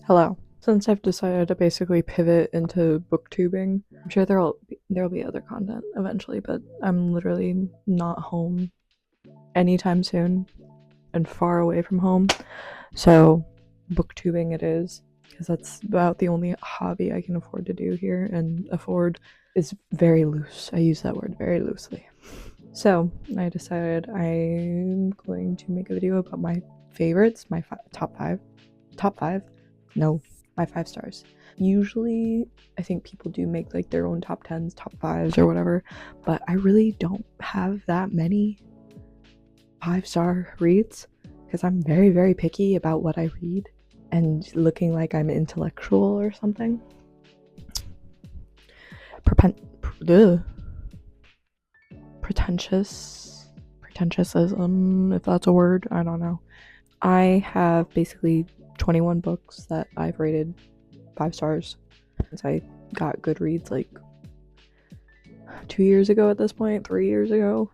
Hello. Since I've decided to basically pivot into booktubing, I'm sure there'll be other content eventually, but I'm literally not home anytime soon and far away from home. So booktubing it is, because that's about the only hobby I can afford to do here, and afford is very loose. I use that word very loosely. So I decided I'm going to make a video about my favorites, my top five. No, my 5 stars. Usually, I think people do make like their own top 10s, top 5s, or whatever, but I really don't have that many 5-star reads because I'm very, very picky about what I read and looking like I'm intellectual or something. Pretentiousism, if that's a word, I don't know. I have basically 21 books that I've rated 5 stars since I got Goodreads like 2 years ago at this point, 3 years ago.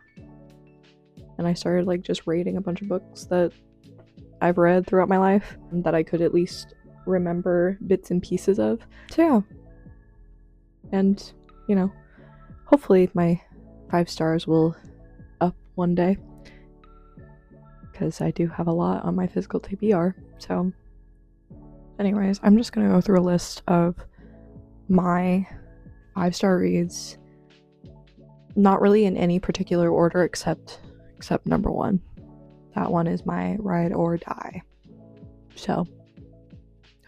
And I started like just rating a bunch of books that I've read throughout my life that I could at least remember bits and pieces of. So yeah. And, you know, hopefully my 5 stars will up one day, because I do have a lot on my physical TBR. So anyways, I'm just gonna go through a list of my 5-star reads, not really in any particular order except number 1. That one is my ride or die. So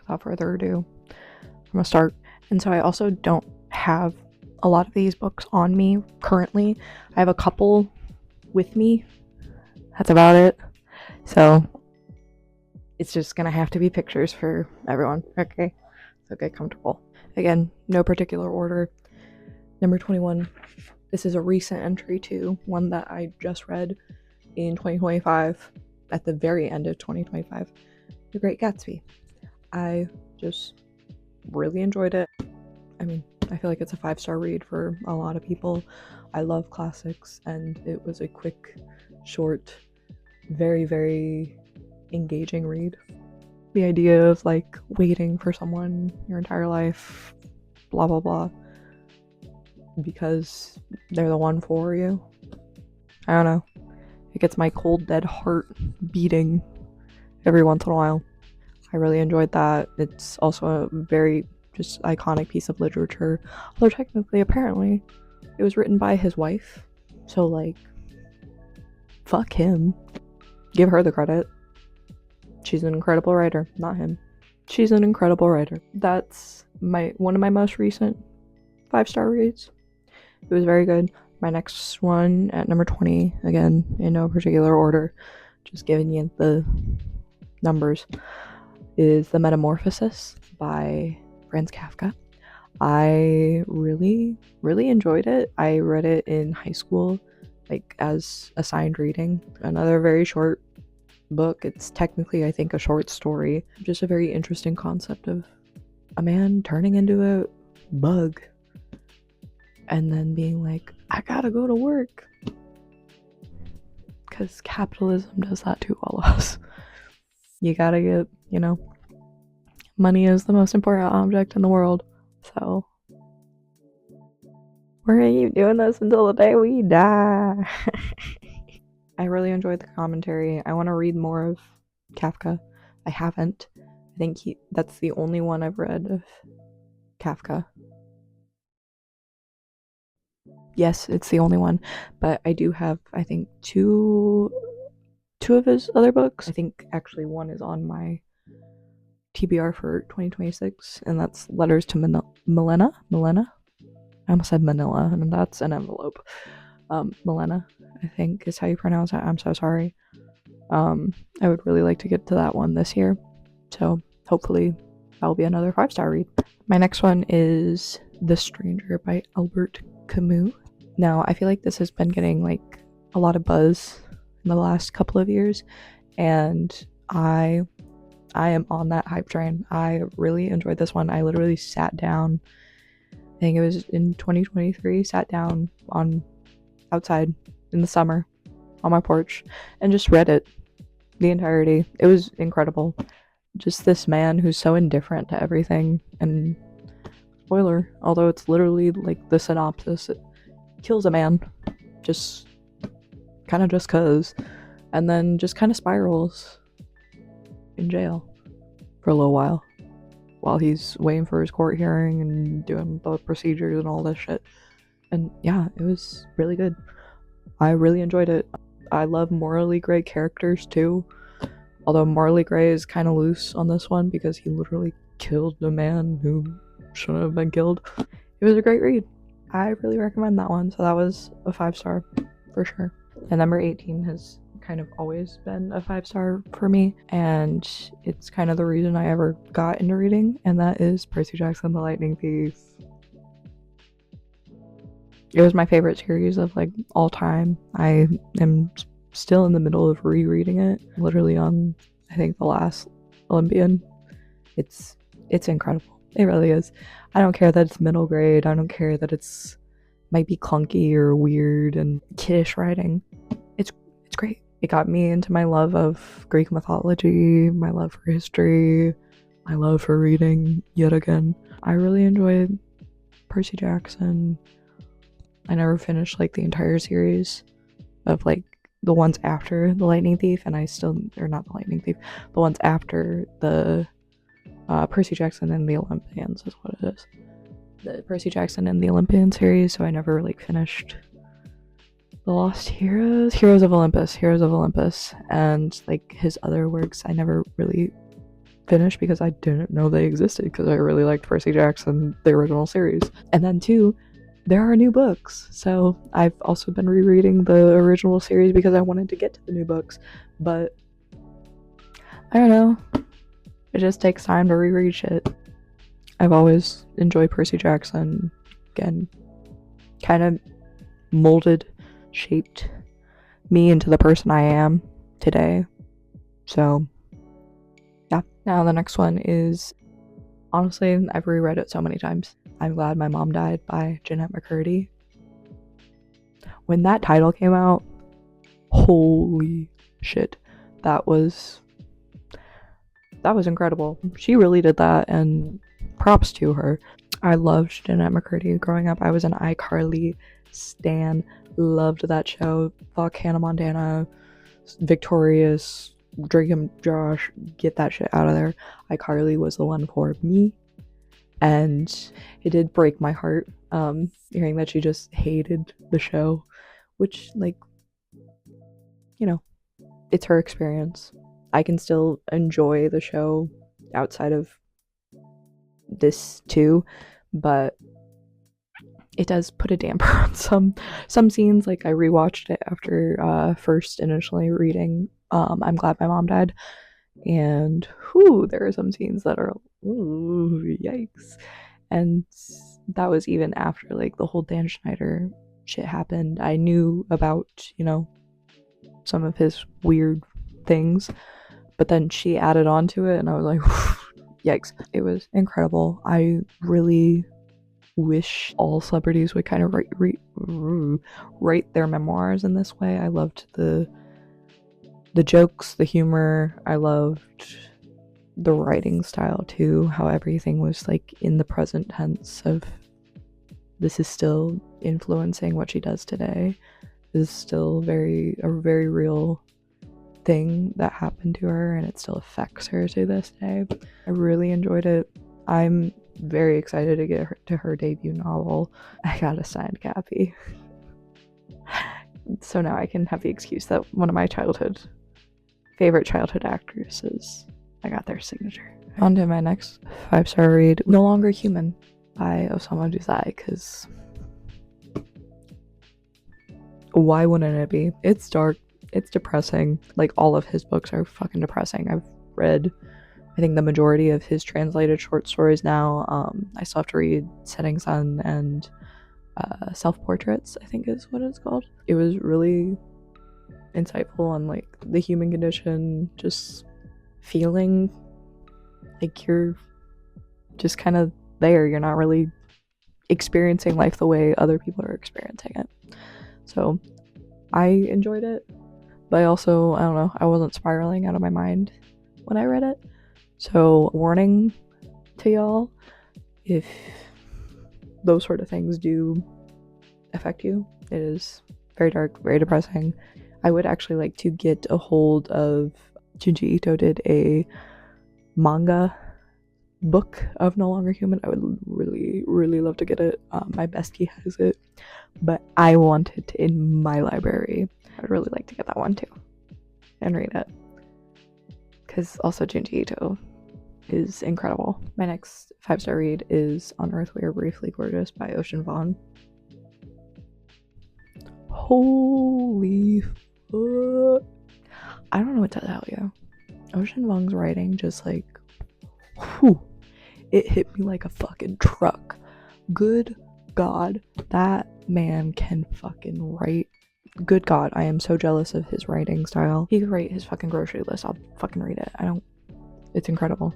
without further ado, I'm gonna start. And so I also don't have a lot of these books on me currently. I have a couple with me. That's about it. So it's just gonna have to be pictures for everyone. Okay, so get comfortable. Again, no particular order. Number 21. This is a recent entry too, one that I just read in 2025, at the very end of 2025. The Great Gatsby. I just really enjoyed it. I mean, I feel like it's a 5-star read for a lot of people. I love classics, and it was a quick, short, very, very engaging read. The idea of like waiting for someone your entire life, blah blah blah, because they're the one for you. I don't know. It gets my cold dead heart beating every once in a while. I really enjoyed that. It's also a very just iconic piece of literature. Although technically, apparently, it was written by his wife. So like, fuck him. Give her the credit. She's an incredible writer, not him. She's an incredible writer. That's one of my most recent 5-star reads. It was very good. My next one at number 20, again, in no particular order, just giving you the numbers, is The Metamorphosis by Franz Kafka. I really, really enjoyed it. I read it in high school, like as assigned reading. Another very short book. It's technically, I think, a short story. Just a very interesting concept of a man turning into a bug and then being like, I gotta go to work, because capitalism does that to all of us. You gotta get, money is the most important object in the world. So we're gonna keep doing this until the day we die. I really enjoyed the commentary. I want to read more of Kafka. I haven't. I think that's the only one I've read of Kafka. Yes, it's the only one, but I do have, I think, two of his other books. I think actually one is on my TBR for 2026, and that's Letters to Milena. I almost said Manila, and that's an envelope. Milena, I think is how you pronounce it. I'm so sorry. I would really like to get to that one this year, so hopefully that'll be another 5-star read. My next one is The Stranger by Albert Camus. Now, I feel like this has been getting like a lot of buzz in the last couple of years, and I am on that hype train. I really enjoyed this one. I literally sat down, I think it was in 2023, sat down outside in the summer on my porch and just read it, the entirety. It was incredible. just this man who's so indifferent to everything. And spoiler, although it's literally like the synopsis, it kills a man just just cuz, and then just kind of spirals in jail for a little while he's waiting for his court hearing and doing the procedures and all this shit. And yeah, it was really good. I really enjoyed it. I love morally gray characters too, although morally gray is kind of loose on this one because he literally killed a man who shouldn't have been killed. It was a great read. I really recommend that one. So that was a 5-star for sure. And number 18 has kind of always been a 5-star for me, and it's kind of the reason I ever got into reading, and that is Percy Jackson the Lightning Thief. It was my favorite series of like all time. I am still in the middle of rereading it, literally on I think the last Olympian. It's incredible. It really is. I don't care that it's middle grade. I don't care that it's might be clunky or weird and kiddish writing. It's great. It got me into my love of Greek mythology, my love for history, my love for reading yet again. I really enjoyed Percy Jackson. I never finished like the entire series of like the ones after the Lightning Thief, and or not the Lightning Thief, the ones after the Percy Jackson and the Olympians is what it is. The Percy Jackson and the Olympian series, so I never like finished the Lost Heroes, Heroes of Olympus, and like his other works I never really finished because I didn't know they existed because I really liked Percy Jackson, the original series. And then too, there are new books, so I've also been rereading the original series because I wanted to get to the new books, but I don't know, it just takes time to reread shit. I've always enjoyed Percy Jackson. Again, kind of shaped me into the person I am today. So, yeah. Now the next one is, honestly, I've reread it so many times. I'm Glad My Mom Died by Jeanette McCurdy. When that title came out, holy shit, that was incredible. She really did that, and props to her. I loved Jeanette McCurdy growing up. I was an iCarly stan. Loved that show. Fuck Hannah Montana, Victorious, Drake and Josh, get that shit out of there. iCarly was the one for me, and it did break my heart hearing that she just hated the show, which, like, you know, it's her experience. I can still enjoy the show outside of this too, but it does put a damper on some scenes. Like, I rewatched it after first initially reading I'm Glad My Mom Died, and there are some scenes that are yikes. And that was even after like the whole Dan Schneider shit happened. I knew about, some of his weird things, but then she added on to it and I was like yikes. It was incredible. I really wish all celebrities would kind of write their memoirs in this way. I loved the jokes, the humor. I loved the writing style too, how everything was like in the present tense of this is still influencing what she does today. This is still a very real thing that happened to her, and it still affects her to this day. I really enjoyed it. I'm very excited to get to her debut novel. I got a signed copy. So now I can have the excuse that one of my favorite childhood actresses, I got their signature. On to my next 5-star read, No Longer Human by Osamu Dazai, because why wouldn't it be? It's dark, it's depressing. Like, all of his books are fucking depressing. I've read, I think, the majority of his translated short stories now. I still have to read Setting Sun and Self-Portraits, I think is what it's called. It was really insightful on like the human condition, just feeling like you're just kind of there. You're not really experiencing life the way other people are experiencing it. So I enjoyed it, but I also, I don't know, I wasn't spiraling out of my mind when I read it. So warning to y'all, if those sort of things do affect you, it is very dark, very depressing. I would actually like to get a hold of, Junji Ito did a manga book of No Longer Human. I would really love to get it. My bestie has it, but I want it in my library. I'd really like to get that one too and read it, because also Junji Ito is incredible. My next 5-star read is On Earth We Are Briefly Gorgeous by Ocean Vuong. Holy fuck. I don't know what to tell you. Ocean Vuong's writing just like, whew, it hit me like a fucking truck. Good God, that man can fucking write. Good God, I am so jealous of his writing style. He could write his fucking grocery list. I'll fucking read it. It's incredible.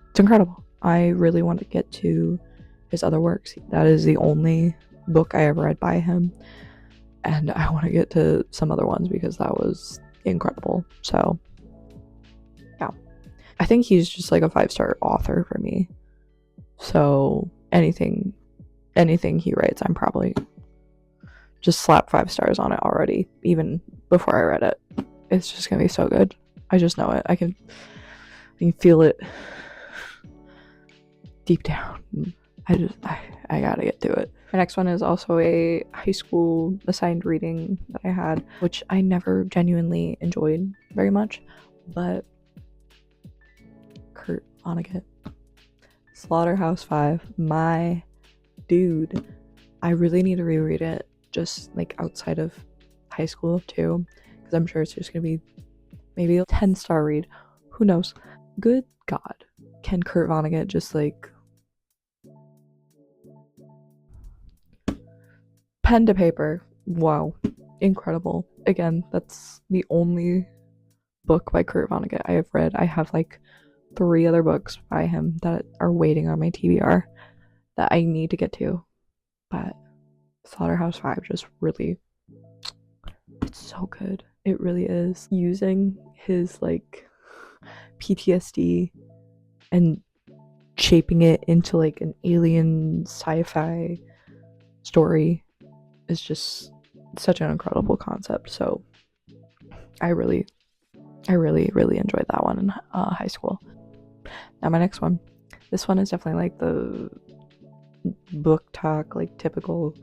It's incredible. I really want to get to his other works. That is the only book I ever read by him. And I want to get to some other ones because that was incredible. So, yeah. I think he's just like a 5-star author for me. So, anything he writes, I'm probably just slap 5 stars on it already, even before I read it. It's just gonna be so good. I just know it. I can feel it deep down. I gotta get to it. My next one is also a high school assigned reading that I had, which I never genuinely enjoyed very much, but Kurt Vonnegut, Slaughterhouse-Five, my dude. I really need to reread it, just like outside of high school too, because I'm sure it's just gonna be maybe a 10-star read. Who knows? Good God, can Kurt Vonnegut just like pen to paper? Wow, incredible. Again, that's the only book by Kurt Vonnegut I have read. I have like 3 other books by him that are waiting on my TBR that I need to get to, but Slaughterhouse-Five just really, it's so good. It really is. Using his like PTSD and shaping it into like an alien sci-fi story is just such an incredible concept. So I really enjoyed that one in high school. Now my next one. This one is definitely like the book talk, like typical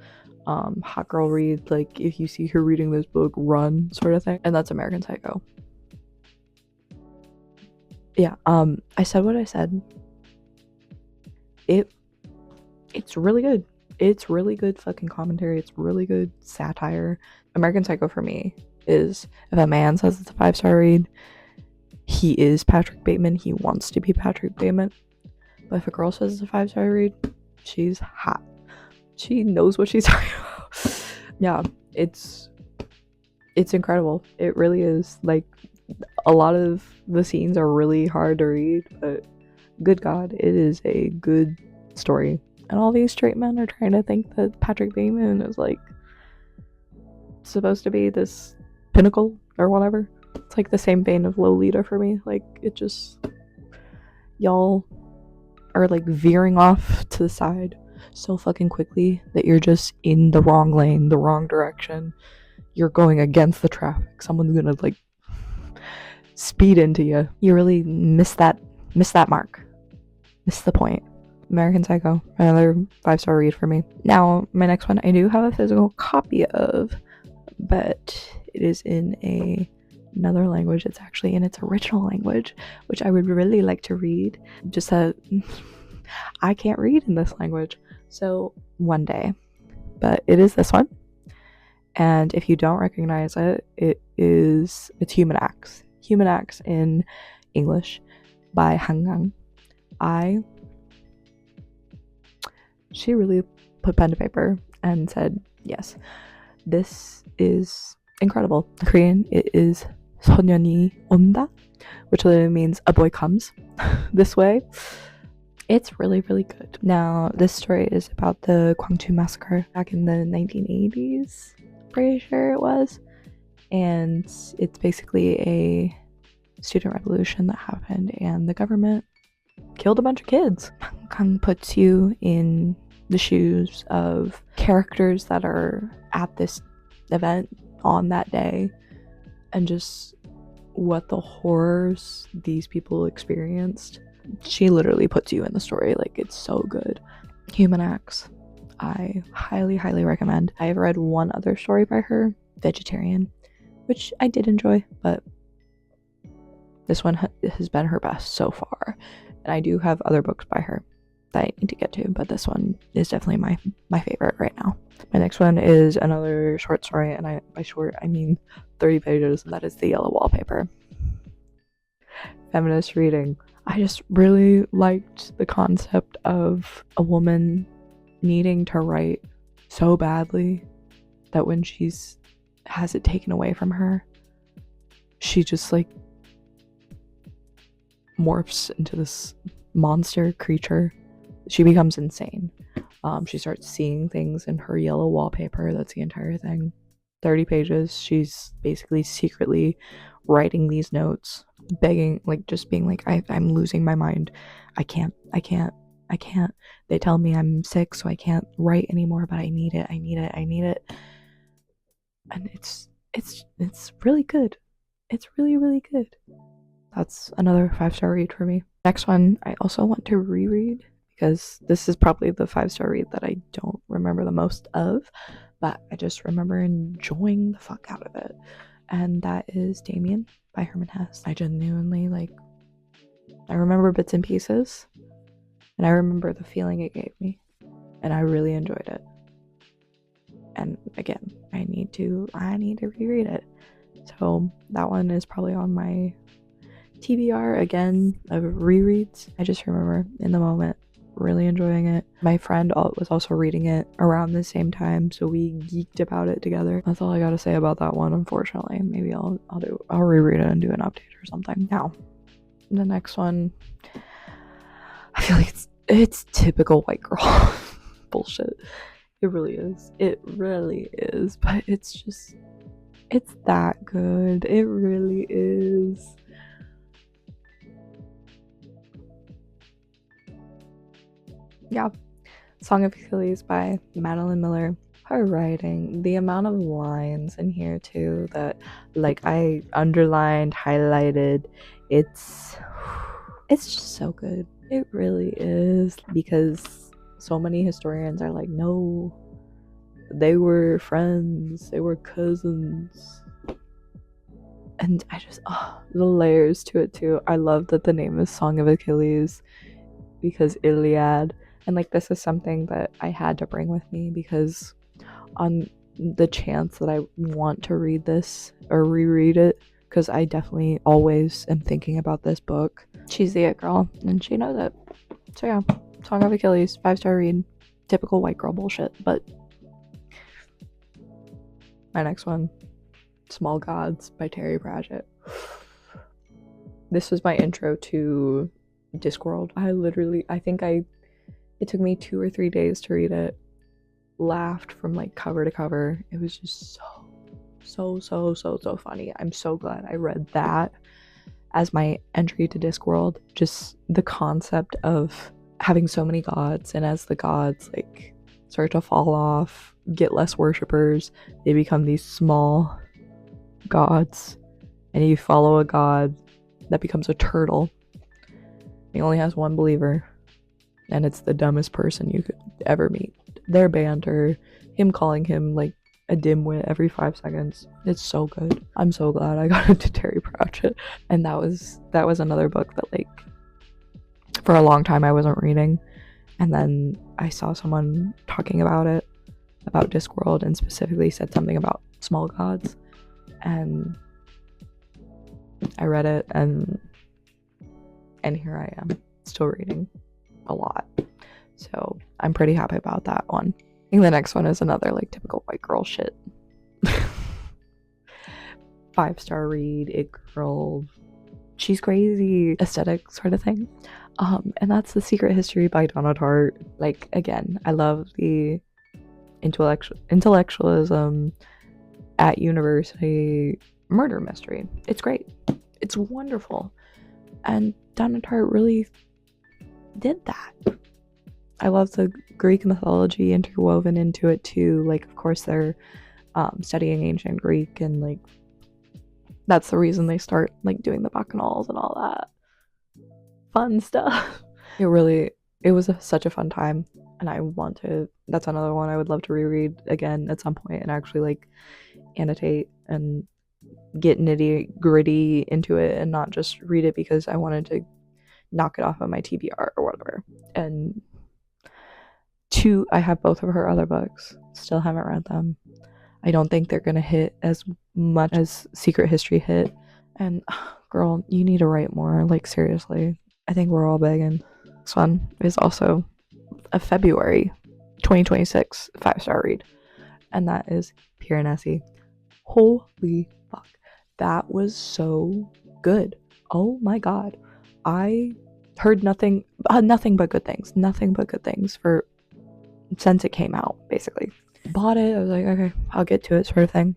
hot girl read, like if you see her reading this book, run sort of thing. And that's American Psycho. Yeah, I said what I said. It's really good. It's really good fucking commentary. It's really good satire. American Psycho for me is, if a man says it's a 5-star read, he is Patrick Bateman. He wants to be Patrick Bateman. But if a girl says it's a 5-star read, she's hot. She knows what she's talking about. Yeah, it's incredible. It really is. Like, a lot of the scenes are really hard to read, but good God, it is a good story. And all these straight men are trying to think that Patrick Bateman is like supposed to be this pinnacle or whatever. It's like the same vein of Lolita for me. Like, it just, y'all are like veering off to the side so fucking quickly that you're just in the wrong lane, the wrong direction. You're going against the traffic. Someone's gonna like speed into you. You really miss that mark. Miss the point. American Psycho, another 5-star read for me. Now, my next one I do have a physical copy of, but it is in another language. It's actually in its original language, which I would really like to read. Just that I can't read in this language. So one day. But it is this one. And if you don't recognize it, it's Human Acts. Human Acts in English by Hangang. She really put pen to paper and said, yes, this is incredible. In Korean, it is 소년이 온다, which literally means a boy comes this way. It's really good. Now, this story is about the Gwangju massacre back in the 1980s, pretty sure it was. And it's basically a student revolution that happened, and the government killed a bunch of kids. Kind of puts you in the shoes of characters that are at this event on that day, and just what the horrors these people experienced. She literally puts you in the story. Like, it's so good. Human Acts, I highly, highly recommend. I've read one other story by her, Vegetarian, which I did enjoy, but this one has been her best so far. And I do have other books by her that I need to get to, but this one is definitely my favorite right now. My next one is another short story, and by short I mean 30 pages. That is The Yellow Wallpaper. Feminist reading. I just really liked the concept of a woman needing to write so badly that when she's has it taken away from her, she just like morphs into this monster creature. She becomes insane. She starts seeing things in her yellow wallpaper. That's the entire thing. 30 pages. She's basically secretly writing these notes, begging, like, just being like, I'm losing my mind. I can't. They tell me I'm sick, so I can't write anymore, but I need it. And it's really good. It's really, really good. That's another 5-star read for me. Next one, I also want to reread, because this is probably the 5-star read that I don't remember the most of, but I just remember enjoying the fuck out of it. And that is Damien by Herman Hesse. I genuinely, I remember bits and pieces, and I remember the feeling it gave me, and I really enjoyed it. And again, I need to reread it. So that one is probably on my TBR again of rereads. I just remember in the moment really enjoying it. My friend was also reading it around the same time, so we geeked about it together. That's all I gotta say about that one, unfortunately. Maybe I'll reread it and do an update or something. Now, the next one, I feel like it's typical white girl bullshit. It really is, but it's that good. It really is. Yeah, Song of Achilles by Madeline Miller. Her writing, the amount of lines in here too that I underlined, highlighted, it's just so good. It really is, because so many historians are like, no, they were friends, they were cousins. And I just, the layers to it too. I love that the name is Song of Achilles, because Iliad. And this is something that I had to bring with me, because on the chance that I want to read this or reread it, because I definitely always am thinking about this book. She's the it girl, and she knows it. So yeah, Song of Achilles, 5-star read. Typical white girl bullshit, but my next one, Small Gods by Terry Pratchett. This was my intro to Discworld. It took me 2 or 3 days to read it. Laughed from cover to cover. It was just so funny. I'm so glad I read that as my entry to Discworld. Just the concept of having so many gods, and as the gods start to fall off, get less worshippers, they become these small gods, and you follow a god that becomes a turtle. He only has one believer, and it's the dumbest person you could ever meet. Their banter, him calling him a dimwit every 5 seconds, it's so good. I'm so glad I got into Terry Pratchett. And that was another book that for a long time I wasn't reading, and then I saw someone talking about it, about Discworld, and specifically said something about small gods, and I read it, and here I am, still reading a lot. So I'm pretty happy about that one. I think the next one is another typical white girl shit. 5-star read, it girl, she's crazy aesthetic sort of thing. And that's The Secret History by Donna Tartt. Again, I love the intellectualism at university murder mystery. It's great. It's wonderful. And Down and Tart really did that. I love the Greek mythology interwoven into it too. Like, of course, they're studying ancient Greek, and like that's the reason they start like doing the bacchanals and all that fun stuff. It was such a fun time, and that's another one I would love to reread again at some point and actually like annotate and get nitty gritty into it and not just read it because I wanted to knock it off of my TBR or whatever. And I have both of her other books, still haven't read them. I don't think they're gonna hit as much as Secret History hit. And girl, you need to write more, like seriously. I think we're all begging. This one is also a February 2026 5-star read, and that is Piranesi. Holy fuck, that was so good. Oh my god, I heard nothing but good things for since it came out. Basically, bought it. I was like, okay, I'll get to it, sort of thing.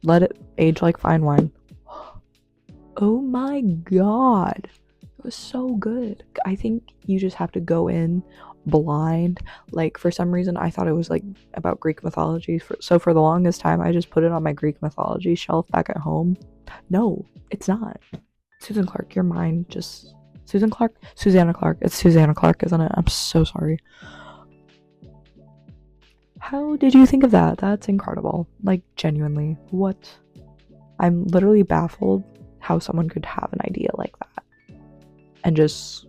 Let it age like fine wine. Oh my god, it was so good. I think you just have to go in blind. Like, for some reason I thought it was like about Greek mythology, so for the longest time I just put it on my Greek mythology shelf back at home. No, it's not. Susan Clark, your mind just Susanna Clark. It's Susanna Clark, isn't it? I'm so sorry. How did you think of that? That's incredible. Like, genuinely, what? I'm literally baffled how someone could have an idea like that and just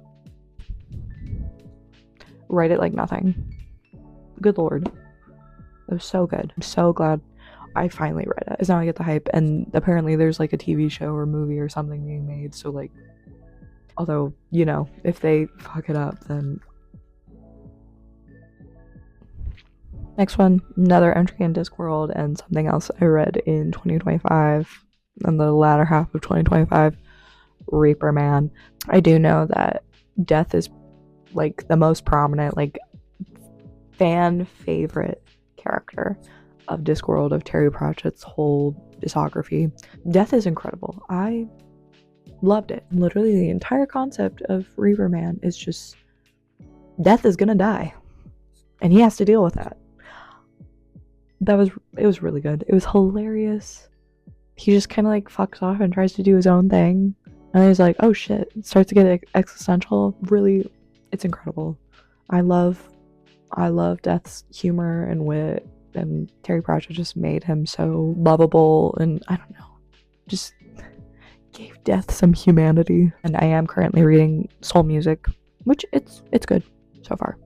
write it like nothing. Good lord, it was so good. I'm so glad I finally read it. Because now I get the hype, and apparently there's like a TV show or movie or something being made, so like, although, you know, if they fuck it up, then... Next one, another entry in Discworld and something else I read in 2025, in the latter half of 2025, Reaper Man. I do know that Death is like the most prominent, like, fan favorite character of Discworld, of Terry Pratchett's whole discography. Death is incredible. I loved it. Literally the entire concept of Reaper Man is just Death is gonna die, and he has to deal with that. It was really good. It was hilarious. He just kind of like fucks off and tries to do his own thing, and he's like, oh shit, it starts to get existential. Really, it's incredible. I love Death's humor and wit, and Terry Pratchett just made him so lovable, and I don't know, just gave Death some humanity. And I am currently reading Soul Music, which it's good so far,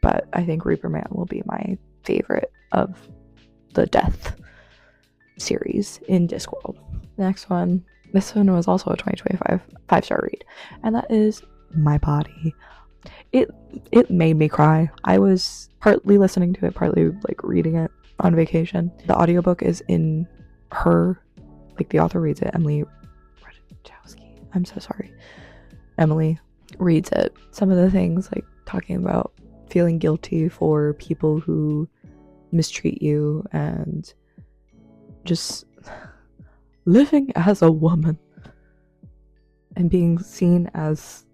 but I think Reaper Man will be my favorite of the Death series in Discworld. Next one, this one was also a 2025 5-star read, and that is My Body. It made me cry. I was partly listening to it, partly like reading it on vacation. The audiobook is in her, like the author reads it, Emily Ratajkowski. I'm so sorry. Emily reads it. Some of the things, like talking about feeling guilty for people who mistreat you and just living as a woman and being seen as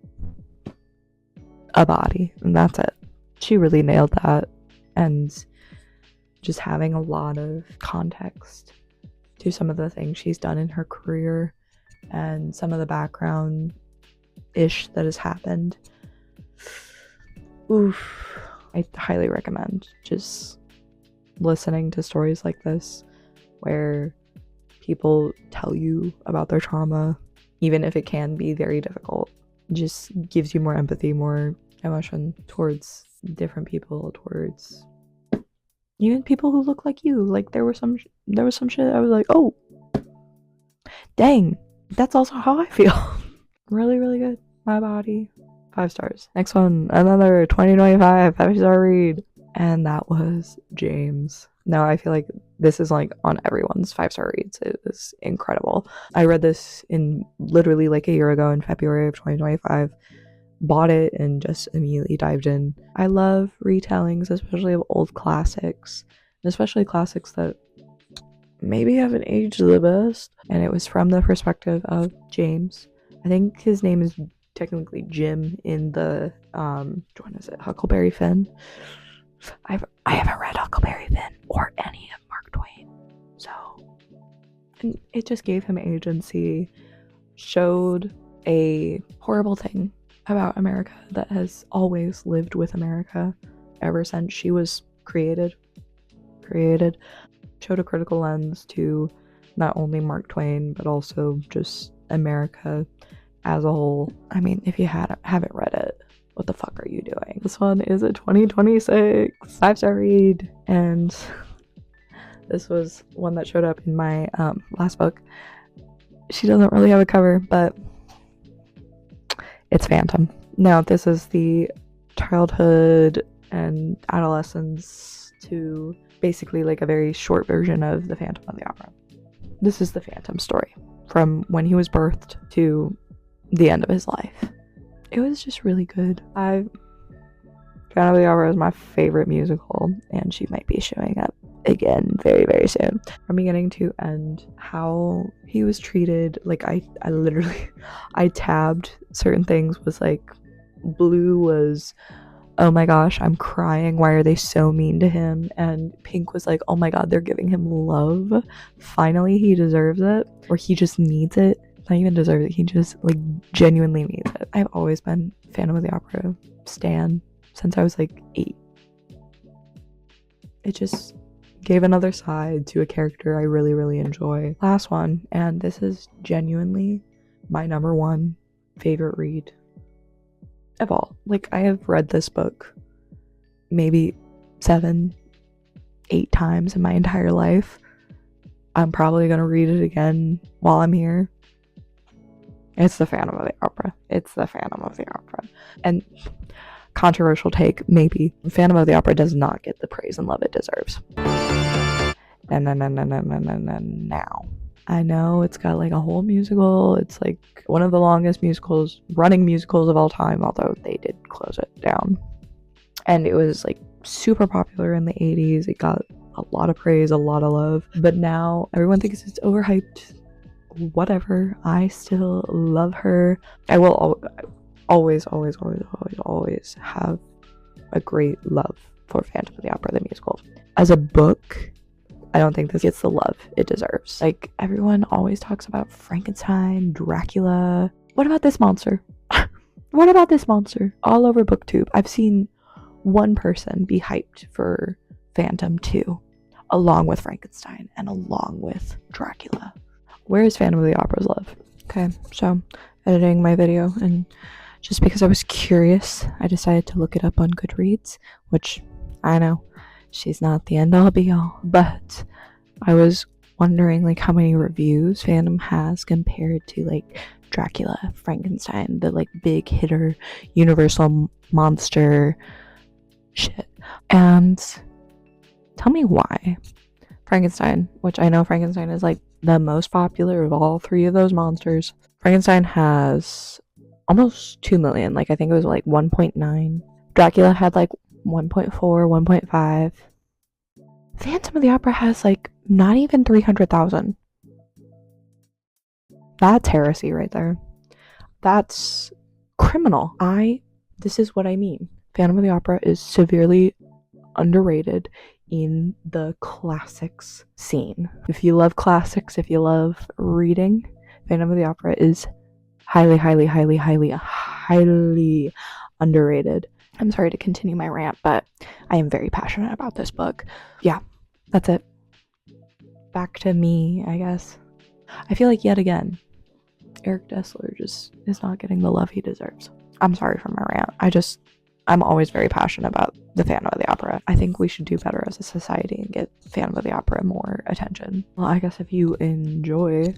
a body, and that's it. She really nailed that, and just having a lot of context to some of the things she's done in her career and some of the background ish that has happened. Oof. I highly recommend just listening to stories like this where people tell you about their trauma, even if it can be very difficult. Just gives you more empathy, more emotion towards different people, towards even people who look like you. Like, there was some shit I was like, oh dang, that's also how I feel. Really, really good. My Body, 5 stars. Next one, another 2025 5-star read, and that was James. Now I feel like this is like on everyone's 5-star reads. It was incredible. I read this in literally like a year ago in February of 2025. Bought it and just immediately dived in. I love retellings, especially of old classics, especially classics that maybe haven't aged the best. And it was from the perspective of James. I think his name is technically Jim in the what is it, Huckleberry Finn. I haven't read Huckleberry Finn or any of Mark Twain, so, and it just gave him agency, showed a horrible thing about America that has always lived with America ever since she was created, showed a critical lens to not only Mark Twain but also just America as a whole. I mean, if you haven't read it, what the fuck are you doing? This one is a 2026 5-star read, and this was one that showed up in my last book. She doesn't really have a cover, but it's Phantom. Now, this is the childhood and adolescence to basically like a very short version of the Phantom of the Opera. This is the Phantom story from when he was birthed to the end of his life. It was just really good. Phantom of the Opera is my favorite musical, and she might be showing up again very, very soon. From beginning to end, how he was treated, like I literally, I tabbed certain things, was like, blue was, oh my gosh, I'm crying, why are they so mean to him? And pink was like, oh my god, they're giving him love. Finally, he deserves it, or he just needs it. Not even deserves it, he just like genuinely needs it. I've always been Phantom of the Opera stan since I was like 8. It just gave another side to a character I really, really enjoy. Last one, and this is genuinely my number 1 favorite read of all. Like, I have read this book maybe 7-8 times in my entire life. I'm probably gonna read it again while I'm here. It's the Phantom of the Opera. It's the Phantom of the Opera. And controversial take, maybe, Phantom of the Opera does not get the praise and love it deserves. Now, I know it's got like a whole musical. It's like one of the longest running musicals of all time, although they did close it down. And it was like super popular in the 80s. It got a lot of praise, a lot of love. But now everyone thinks it's overhyped. Whatever. I still love her. I will always have a great love for Phantom of the Opera, the musical. As a book, I don't think this gets the love it deserves. Like, everyone always talks about Frankenstein, Dracula. What about this monster? What about this monster? All over BookTube, I've seen one person be hyped for Phantom 2, along with Frankenstein and along with Dracula. Where is Phantom of the Opera's love? Okay, so editing my video, and just because I was curious, I decided to look it up on Goodreads, which I know she's not the end all be all, but I was wondering like how many reviews Phantom has compared to like Dracula, Frankenstein, the like big hitter universal monster shit. And tell me why Frankenstein, which I know Frankenstein is like the most popular of all 3 of those monsters, Frankenstein has almost 2 million. Like, I think it was like 1.9. Dracula had like 1.4, 1.5. Phantom of the Opera has like not even 300,000. That's heresy right there. That's criminal. This is what I mean. Phantom of the Opera is severely underrated in the classics scene. If you love classics, if you love reading, Phantom of the Opera is highly underrated. I'm sorry to continue my rant, but I am very passionate about this book. Yeah, that's it. Back to me, I guess. I feel like yet again, Eric Dessler just is not getting the love he deserves. I'm sorry for my rant. I'm always very passionate about the Phantom of the Opera. I think we should do better as a society and get Phantom of the Opera more attention. Well, I guess if you enjoy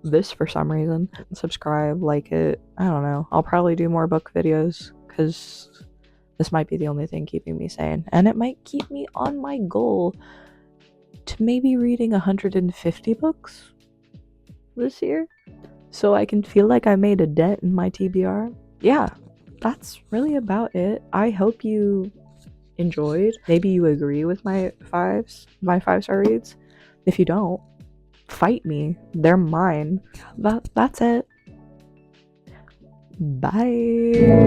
this for some reason, subscribe, like it. I don't know. I'll probably do more book videos because this might be the only thing keeping me sane. And it might keep me on my goal to maybe reading 150 books this year, so I can feel like I made a dent in my TBR. Yeah, that's really about it. I hope you enjoyed. Maybe you agree with my 5-star reads. If you don't, fight me. They're mine. That's it. Bye.